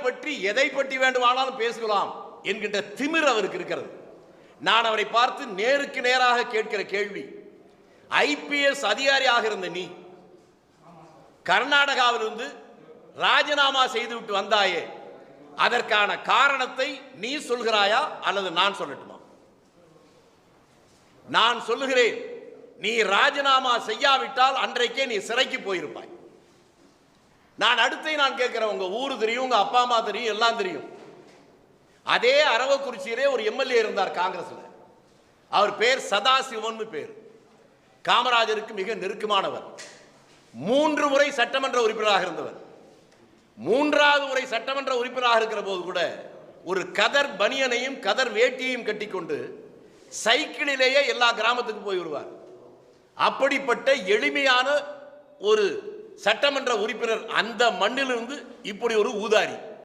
பற்றி எதை பற்றி வேண்டுமானாலும் பேசலாம் என்கின்ற திமிர் அவருக்கு இருக்கிறது. நான் அவரை பார்த்து நேருக்கு நேராக கேட்கிற கேள்வி, ஐபிஎஸ் அதிகாரியாக இருந்த நீ கர்நாடகாவிலிருந்து ராஜினாமா செய்துவிட்டு வந்தாயே, அதற்கான காரணத்தை நீ சொல்கிறாயா அல்லது நான் சொல்லட்டுமா? நான் சொல்லுகிறேன், நீ ராஜினாமா செய்யாவிட்டால் அன்றைக்கே நீ சிறைக்கு போயிருப்பாய். நான் கேட்கிறேன், உங்க ஊரு தெரியும், உங்க அப்பா அம்மா தெரியும், எல்லாம் தெரியும். அதே அரவக்குறிச்சியிலே ஒரு எம்எல்ஏ இருந்தார் காங்கிரஸ்ல. அவர் பேர் சதாசிவன் பேர். காமராஜருக்கு மிக நெருக்கமானவர். 3 முறை சட்டமன்ற உறுப்பினராக இருந்தவர். 3வது முறை சட்டமன்ற உறுப்பினராக இருக்கிற போது கூட ஒரு கதர் பனியனையும் கதர் வேட்டியையும் கட்டிக்கொண்டு சைக்கிளிலேயே எல்லா கிராமத்துக்கு போய் வருவார். அப்படிப்பட்ட எளிமையான ஒரு சட்டமன்ற உறுப்பினர் அந்த மண்ணிலிருந்து இப்படி ஒரு ஊதாரி.